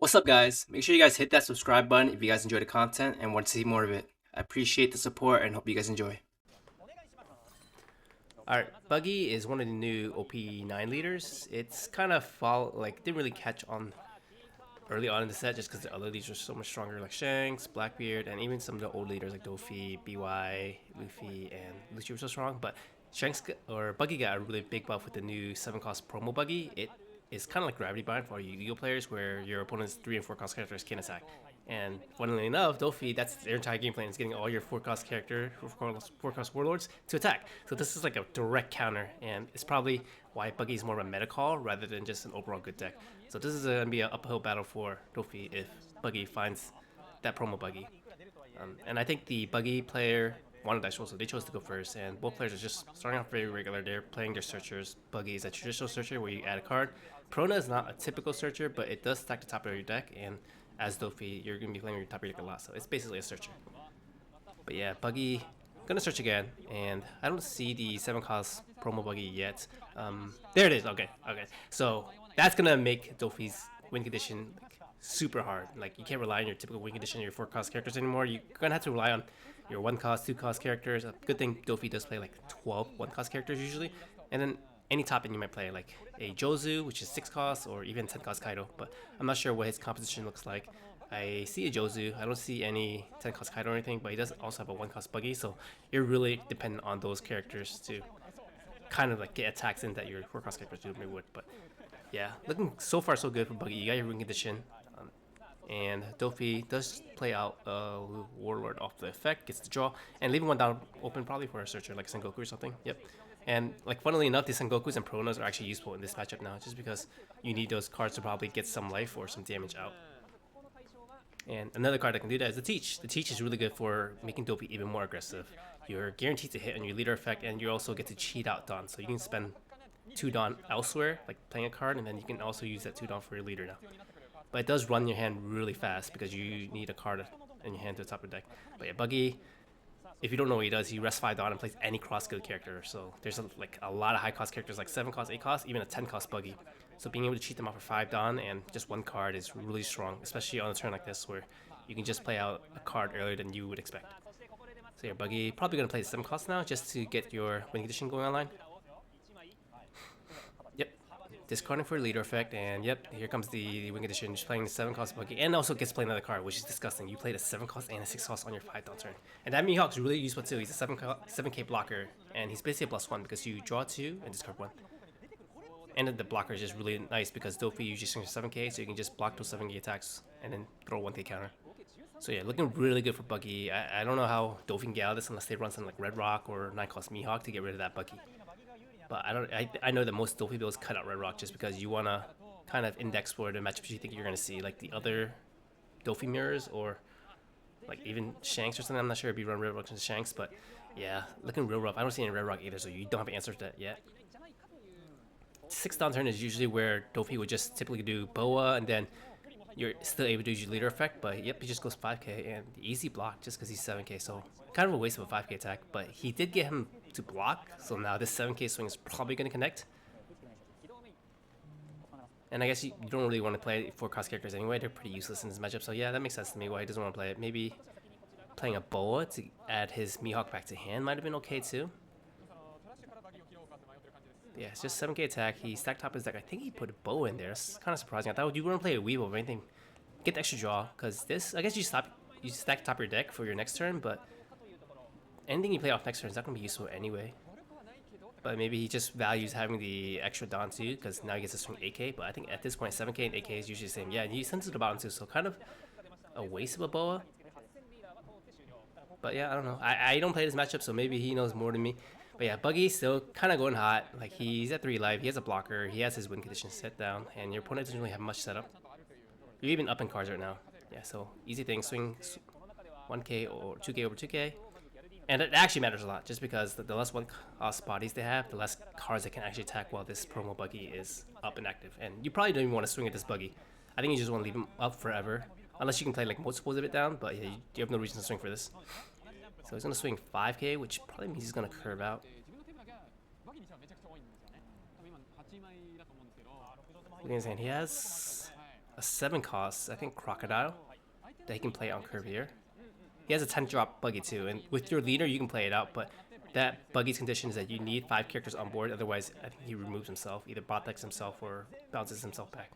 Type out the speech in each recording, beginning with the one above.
What's up, guys? Make sure you guys hit that subscribe button if you guys enjoy the content and want to see more of it. I appreciate the support and hope you guys enjoy. Alright, Buggy is one of the new OP9 leaders. It's kind of didn't really catch on early on in the set just because the other leaders were so much stronger, like Shanks, Blackbeard, and even some of the old leaders like Dofi, BY, Luffy, and Lucy were so strong. But Buggy got a really big buff with the new 7 cost promo Buggy. It is kind of like Gravity Bind for you Yu-Gi-Oh players, where your opponent's 3 and 4 cost characters can attack. And funnily enough, Dofi, that's their entire game plan, is getting all your 4 cost warlords to attack. So this is like a direct counter, and it's probably why Buggy is more of a meta call rather than just an overall good deck. So this is going to be an uphill battle for Dofi if Buggy finds that promo Buggy. And I think the Buggy player wanted that show, so they chose to go first. And both players are just starting off very regular. They're playing their searchers. Buggy is a traditional searcher where you add a card. Prona is not a typical searcher, but it does stack the top of your deck. And as Dofi, you're going to be playing your top of your deck a lot, so it's basically a searcher. But yeah, Buggy, gonna search again, and I don't see the 7 cost promo Buggy yet. There it is. Okay. So that's gonna make Dofi's win condition super hard. Like, you can't rely on your typical win condition, your 4 cost characters anymore. You're gonna have to rely on your 1 cost, 2 cost characters. A good thing Dofi does play like 12 1 cost characters usually, and then any top end you might play, like a Jozu, which is 6 costs, or even 10 cost Kaido. But I'm not sure what his composition looks like. I see a Jozu. I don't see any 10 cost Kaido or anything, but he does also have a 1 cost Buggy, so you're really dependent on those characters to kind of like get attacks in that your 4 cost characters do would. But yeah, looking so far so good for Buggy. You got your win condition. And Dofi does play out Warlord off the effect, gets the draw, and leaving one down open probably for a searcher like Sengoku or something. Yep. And like, funnily enough, the Sengokus and Pronos are actually useful in this matchup now, just because you need those cards to probably get some life or some damage out. And another card that can do that is the Teach. The Teach is really good for making Dofi even more aggressive. You're guaranteed to hit on your leader effect, and you also get to cheat out Dawn. So you can spend 2 Dawn elsewhere, like playing a card, and then you can also use that 2 Dawn for your leader now. But it does run your hand really fast because you need a card in your hand to the top of the deck. But yeah, Buggy, if you don't know what he does, he rests 5 Dawn and plays any cross skill character. So there's a lot of high cost characters like 7 cost, 8 cost, even a 10 cost Buggy. So being able to cheat them out for 5 Dawn and just 1 card is really strong, especially on a turn like this where you can just play out a card earlier than you would expect. So yeah, Buggy probably going to play 7 cost now just to get your win condition going online. Yep, discarding for leader effect, and yep, here comes the win condition. Just playing the 7 cost Buggy, and also gets to play another card, which is disgusting. You played a 7 cost and a 6 cost on your 5 Dawn turn. And that Mihawk's really useful too. He's a 7K blocker, and he's basically a +1 because you draw 2 and discard 1. And then the blocker is just really nice because Dofi usually swings 7K, so you can just block those 7K attacks and then throw 1K counter. So yeah, looking really good for Buggy. I don't know how Dofi can get out of this unless they run something like Red Rock or 9 cost Mihawk to get rid of that Buggy. But I know that most Dofi builds cut out Red Rock just because you want to kind of index for the matchups you think you're going to see, like the other Dofi mirrors or like even Shanks or something. I'm not sure if you run Red Rock into Shanks, but yeah, looking real rough. I don't see any Red Rock either, so you don't have an answer to that yet. 6 Dawn turn is usually where Dofi would just typically do Boa, and then you're still able to use your leader effect, but yep, he just goes 5K, and easy block just because he's 7K, so kind of a waste of a 5K attack, but he did get him to block, so now this 7K swing is probably going to connect. And I guess you don't really want to play 4 cost characters anyway, they're pretty useless in this matchup, so yeah, that makes sense to me why he doesn't want to play it. Maybe playing a Boa to add his Mihawk back to hand might have been okay too. Yeah, it's just 7K attack. He stacked top his deck. I think he put a bow in there. That's kind of surprising. I thought you wouldn't play a Weevil or anything. Get the extra draw, because this, I guess you stack top of your deck for your next turn, but anything you play off next turn is not going to be useful anyway. But maybe he just values having the extra Dawn too, because now he gets to swing 8K, but I think at this point 7K and 8K is usually the same. Yeah, he sends it to the bottom too, so kind of a waste of a Boa. But yeah, I don't know. I don't play this matchup, so maybe he knows more than me. But yeah, Buggy's still kind of going hot. Like, he's at 3 life, he has a blocker, he has his win condition set down, and your opponent doesn't really have much setup. You're even up in cards right now. Yeah, so easy thing, swing 1K or 2K over 2K. And it actually matters a lot, just because the less 1 cost bodies they have, the less cards they can actually attack while this promo Buggy is up and active. And you probably don't even want to swing at this Buggy. I think you just want to leave him up forever. Unless you can play like multiples of it down, but yeah, you have no reason to swing for this. So he's going to swing 5K, which probably means he's going to curve out. Look at his hand. He has a 7 cost, I think Crocodile, that he can play on curve here. He has a 10 drop Buggy too, and with your leader you can play it out, but that Buggy's condition is that you need 5 characters on board, otherwise I think he removes himself, either bot decks himself or bounces himself back.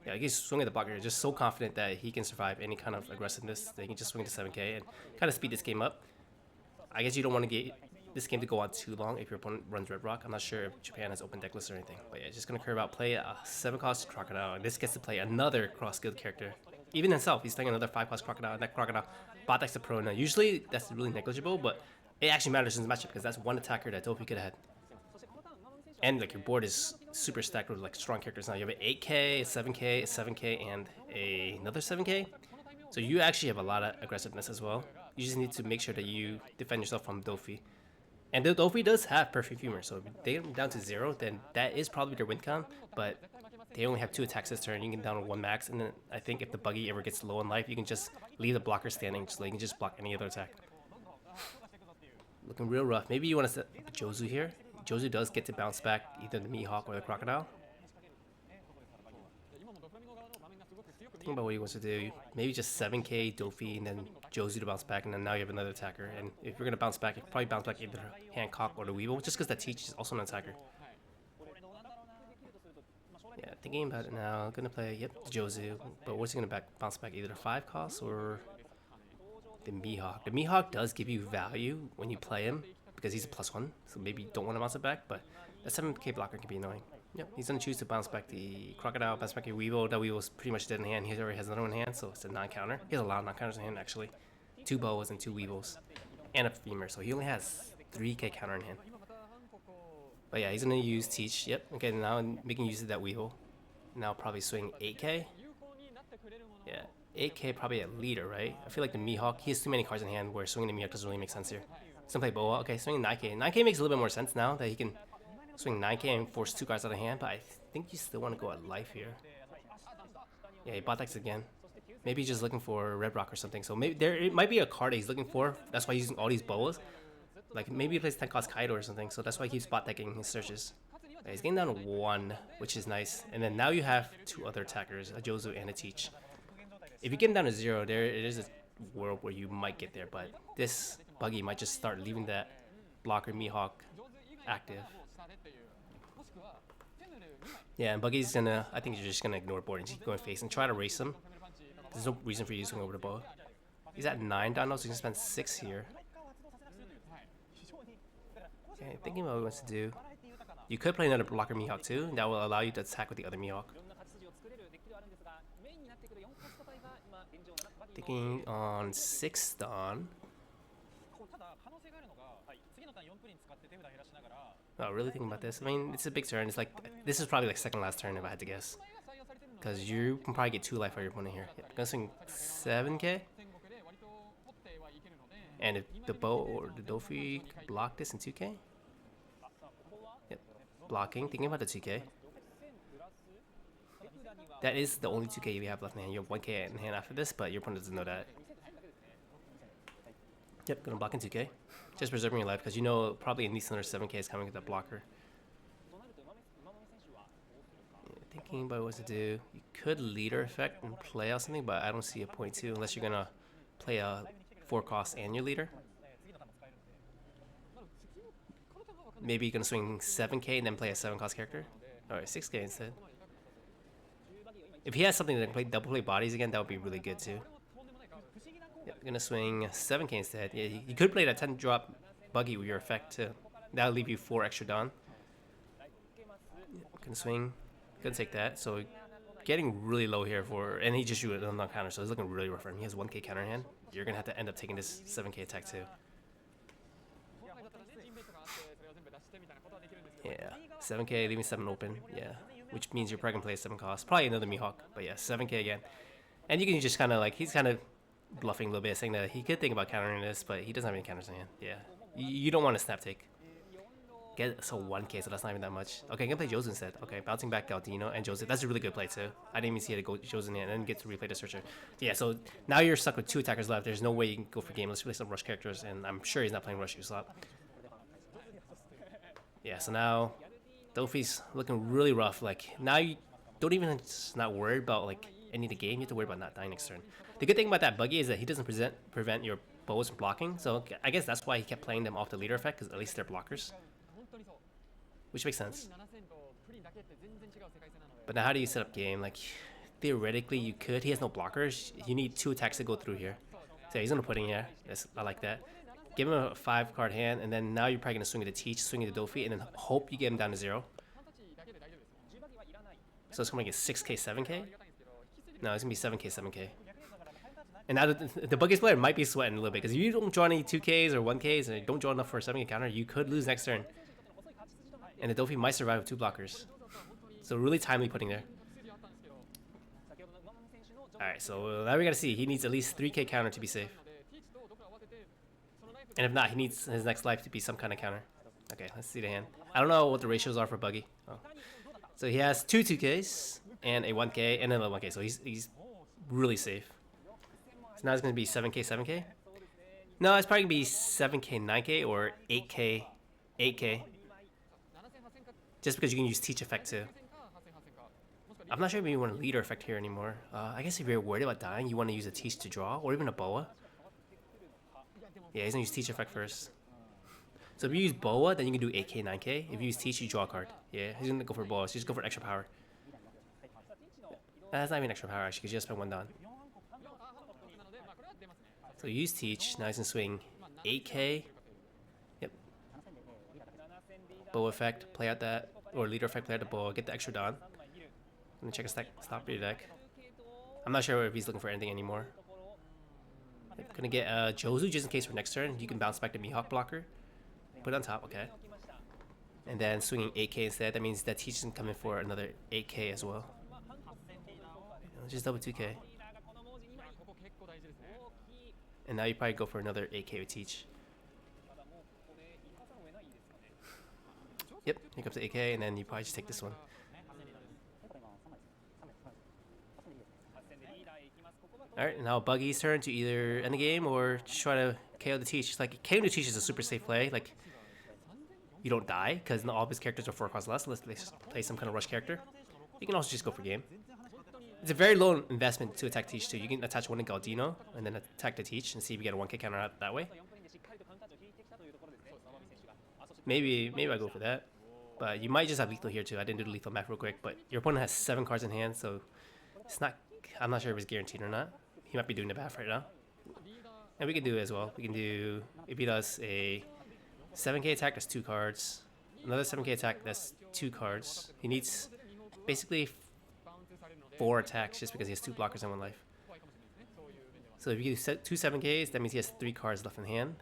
Yeah, he's swinging the blocker, just so confident that he can survive any kind of aggressiveness that he can just swing to 7k and kind of speed this game up. I guess you don't want to get this game to go on too long if your opponent runs Red Rock. I'm not sure if Japan has open deck lists or anything, but yeah, just gonna curve out, play a 7 cost Crocodile, and this gets to play another cross skilled character. Even himself, he's playing another 5 cost Crocodile, and that Crocodile bot decks the pro. Now, usually that's really negligible, but it actually matters in this matchup because that's one attacker that Dofi could have had. And like your board is super stacked with like strong characters now. You have an 8k, a 7k, a 7k, and another 7k. So you actually have a lot of aggressiveness as well. You just need to make sure that you defend yourself from Dofi. And the Dofi does have Perfect Humor, so if they get them down to 0, then that is probably their win con. But they only have 2 attacks this turn. You can down to 1 max, and then I think if the Buggy ever gets low in life, you can just leave the blocker standing, so you can just block any other attack. Looking real rough. Maybe you want to set Jozu here. Jozu does get to bounce back either the Mihawk or the Crocodile. Think about what he wants to do. Maybe just 7k Dofi and then Jozu to bounce back, and then now you have another attacker. And if you're going to bounce back, you can probably bounce back either Hancock or the Weevil, just because that Teach is also an attacker. Yeah, thinking about it now, gonna play, yep, Jozu, but what's he gonna bounce back, either the 5 cost or the Mihawk. The Mihawk does give you value when you play him, because he's a +1, so maybe you don't want to bounce it back, but that 7k blocker can be annoying. Yep, he's gonna choose to bounce back the Crocodile, bounce back your Weevil. That Weevil's pretty much dead in hand. He already has another one in hand, so it's a non-counter. He has a lot of non-counters in hand, actually. 2 boas and 2 Weevils, and a Femur, so he only has 3k counter in hand. But yeah, he's gonna use Teach. Yep, okay, now making use of that Weevil. Now probably swing 8k. Yeah, 8k probably a leader, right? I feel like the Mihawk, he has too many cards in hand where swinging the Mihawk doesn't really make sense here. He's gonna play Boa. Okay, swinging 9k. 9k makes a little bit more sense now that he can swing 9k and force 2 cards out of hand, but I think you still want to go at life here. Yeah, he bot decks again. Maybe he's just looking for Red Rock or something. So maybe it might be a card that he's looking for. That's why he's using all these Boas. Like maybe he plays 10 cost Kaido or something, so that's why he keeps bot decking his searches. Yeah, he's getting down to 1, which is nice. And then now you have 2 other attackers, a Jozu and a Teach. If you get him down to 0, there it is a world where you might get there, but this Buggy might just start leaving that blocker Mihawk active. Yeah, and Buggy's gonna, I think you're just gonna ignore board and keep going face and try to race him. There's no reason for you to swing over the bow. He's at 9 down now, so you can spend 6 here. Okay, thinking about what he wants to do. You could play another blocker Mihawk too, and that will allow you to attack with the other Mihawk. Thinking on 6 Dawn. Oh, really thinking about this? I mean, it's a big turn. It's like, this is probably like second last turn if I had to guess. Because you can probably get 2 life for your opponent here. Yep, gonna swing 7k. And if the bow or the Dofi could block this in 2k. Yep, blocking, thinking about the 2k. That is the only 2k you have left in hand. You have 1k in hand after this, but your opponent doesn't know that. Yep, gonna block in 2k. Just preserving your life, because you know probably at least another 7k is coming with that blocker. Yeah, thinking about what to do. You could leader effect and play out something, but I don't see a point to unless you're gonna play a 4 cost and your leader. Maybe you're gonna swing 7k and then play a 7 cost character. Alright, 6k instead. If he has something that can play double play bodies again, that would be really good too. Yep, gonna swing 7k instead. Yeah, you could play that 10 drop Buggy with your effect too. That'll leave you 4 extra down. Yep, gonna swing. Gonna take that. So getting really low here for, and he just shoot it on counter, so it's looking really rough for him. He has 1k counter in hand. You're gonna have to end up taking this 7k attack too. Yeah, 7k, leaving 7 open. Yeah, which means you're probably gonna play a 7 cost. Probably another Mihawk, but yeah, 7k again. And you can just kind of like, he's kind of bluffing a little bit, saying that he could think about countering this, but he doesn't have any counters in hand. Yeah, you don't want to snap take. Get so 1k, so that's not even that much. Okay, I'm gonna play Jozu instead. Okay, bouncing back Galdino and Jozu. That's a really good play too. I didn't even see it go Jozu in hand and then get to replay the searcher. Yeah, so now you're stuck with 2 attackers left. There's no way you can go for game. Let's play some rush characters, and I'm sure he's not playing rush slot. Yeah, so now Dofi's looking really rough. Like now you don't even, just not worried about like ending the game, you have to worry about not dying next turn. The good thing about that Buggy is that he doesn't prevent your bows from blocking, so I guess that's why he kept playing them off the leader effect, because at least they're blockers. Which makes sense. But now how do you set up game? Like, theoretically you could. He has no blockers. You need 2 attacks to go through here. So he's gonna put in here. I like that. Give him a 5-card hand, and then now you're probably gonna swing at the Teach, swing at the Dofi, and then hope you get him down to 0. So it's gonna make it 6k, 7k? No, it's gonna be 7k, 7k. And now the Buggy's player might be sweating a little bit, because if you don't draw any 2ks or 1ks, and you don't draw enough for a 7k counter, you could lose next turn. And the Dofi might survive with 2 blockers. So really timely putting there. Alright, so now we gotta see. He needs at least 3k counter to be safe. And if not, he needs his next life to be some kind of counter. Okay, let's see the hand. I don't know what the ratios are for Buggy. Oh. So he has 2 2ks and a 1k and another 1k. So he's really safe. So now it's gonna be 7k, 7k. No, it's probably gonna be 7k, 9k or 8k, 8k. Just because you can use Teach effect too. I'm not sure if you want a leader effect here anymore. I guess if you're worried about dying, you want to use a Teach to draw, or even a Boa. Yeah, he's gonna use Teach effect first. So if you use Boa, then you can do 8k, 9k. If you use Teach, you draw a card. Yeah, he's gonna go for Boa, so just go for extra power. That's not even extra power actually, because you just spent 1 down. So you use Teach, now he's gonna swing 8k. Yep. Boa effect, play out that, or leader effect, play out the Boa, get the extra down. Gonna check a stack, stop your deck. I'm not sure if he's looking for anything anymore. Yep, gonna get Jozu just in case for next turn. You can bounce back the Mihawk blocker. Put it on top, okay. And then swinging 8k instead. That means that Teach can come in for another 8k as well. Just double 2k. And now you probably go for another 8k with Teach. Yep, here comes the 8k, and then you probably just take this one. Alright, now Buggy's turn to either end the game or just try to KO the Teach. Like, KO the Teach is a super safe play. Like, you don't die, because all of his characters are 4 cost less. Let's play some kind of rush character. You can also just go for game. It's a very low investment to attack Teach too. You can attach one to Galdino, and then attack the Teach, and see if you get a 1k counter out that way. Maybe I go for that. But you might just have lethal here too. I didn't do the lethal math real quick, but your opponent has 7 cards in hand, so it's not... I'm not sure if it's guaranteed or not. He might be doing the math right now. And we can do it as well. We can do... If he does a 7k attack, that's 2 cards. Another 7k attack, that's 2 cards. He needs basically 4 attacks just because he has 2 blockers and 1 life. So if you do 2 7ks, that means he has 3 cards left in hand.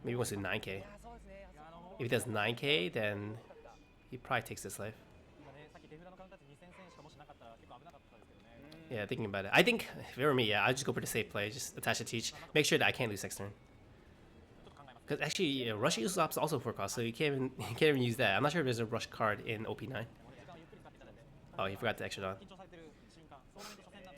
Maybe he wants to do 9k. If he does 9k, then he probably takes this life. Yeah, thinking about it. I think, if it were me, yeah, I'd just go for the safe play. Just attach a Teach. Make sure that I can't lose next turn. Because actually, yeah, Rush Usopp's also 4 cost, so you can't even use that. I'm not sure if there's a Rush card in OP9. Oh, he forgot the extra down.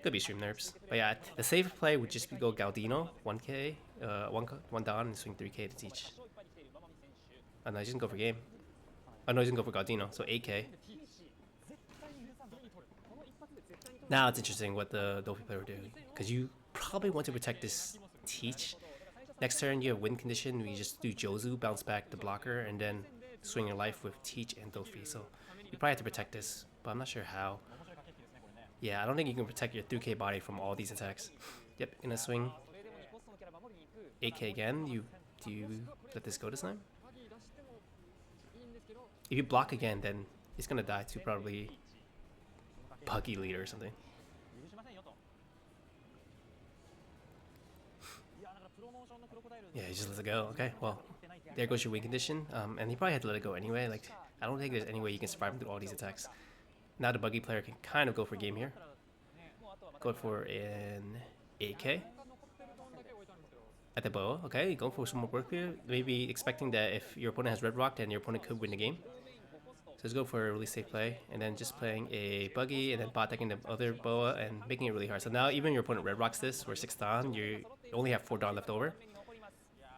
Could be stream nerfs. But yeah, the safe play would just be go Galdino, 1k, 1 down, and swing 3k to Teach. Oh no, he's gonna go for game. Oh no, he's gonna go for Galdino, so 8k. Now it's interesting what the Dofi player would do, because you probably want to protect this Teach. Next turn you have win condition, we just do Jozu, bounce back the blocker, and then swing your life with Teach and Dofi. So you probably have to protect this, but I'm not sure how. Yeah, I don't think you can protect your 3k body from all these attacks. Yep, gonna swing 8k again. Do you let this go this time? If you block again, then he's gonna die to probably Buggy leader or something. Yeah, he just lets it go. Okay, well, there goes your win condition. And he probably had to let it go anyway. Like, I don't think there's any way you can survive through all these attacks. Now the Buggy player can kind of go for game here. Go for an 8k. At the bow. Okay, going for some more work here. Maybe expecting that if your opponent has red rock, then your opponent could win the game. So let's go for a really safe play, and then just playing a Buggy, and then bot decking the other boa, and making it really hard. So now even your opponent red rocks this, for 6 down, you only have 4 down left over.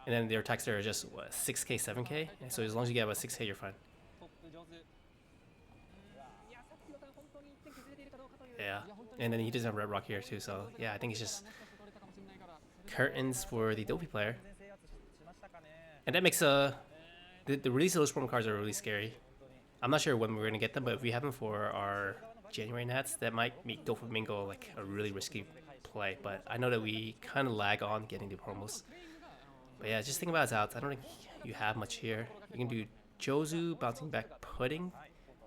And then their attacks are just, what, 6k, 7k? And so as long as you get about 6k, you're fine. Yeah. And then he doesn't have Red Rock here too, so yeah, I think it's just curtains for the Dopey player. And that makes the release of those promo cards are really scary. I'm not sure when we're gonna get them, but if we have them for our January Nats, that might make Doflamingo like a really risky play. But I know that we kind of lag on getting the promos. But yeah, just think about his outs. I don't think you have much here. You can do Jozu, bouncing back Pudding,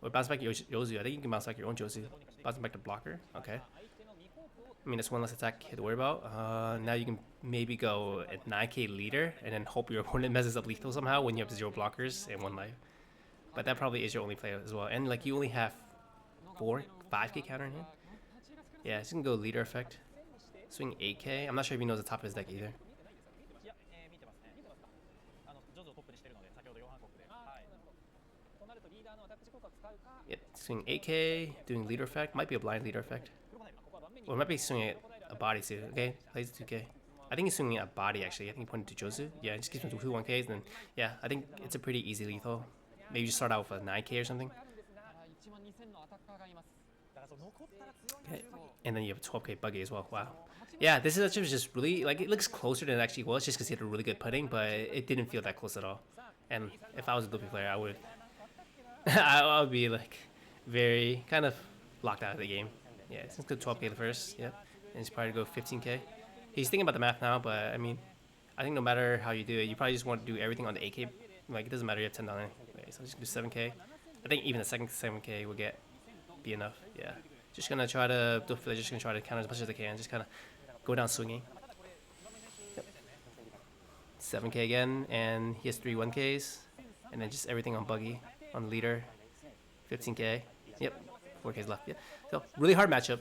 or bounce back your Jozu. I think you can bounce back your own Jozu. Bouncing back the blocker. Okay. I mean, that's one less attack to worry about. Now you can maybe go at 9k leader and then hope your opponent messes up lethal somehow when you have 0 blockers and 1 life. But that probably is your only play as well. And like you only have 5k counter in hand. Yeah, so you can go leader effect. Swing 8k. I'm not sure if he knows the top of his deck either. Yep, swing 8k, doing leader effect. Might be a blind leader effect. Or it might be swinging a body too. Okay, plays 2k. I think he's swinging a body actually. I think he pointed to Jozu. Yeah, it just gives him 2 1ks. And then, yeah, I think it's a pretty easy lethal. Maybe just start out with a 9k or something. Okay. And then you have a 12k Buggy as well. Wow. Yeah, this is just really, like, it looks closer than it actually was just because he had a really good putting, but it didn't feel that close at all. And if I was a Dopey player, I would I would be like very kind of locked out of the game. Yeah, it's good 12k the first. Yep. And he's probably go 15k. He's thinking about the math now, but I mean, I think no matter how you do it, you probably just want to do everything on the 8k. Like, it doesn't matter, you have 10 down anyway, so just do 7k. I think even the second 7k will be enough. Yeah. Just gonna try to counter as much as I can. Just kind of go down swinging. Yep. 7k again, and he has 3 1ks, and then just everything on Buggy, on leader, 15k. Yep, 4k's left. Yeah. So really hard matchup.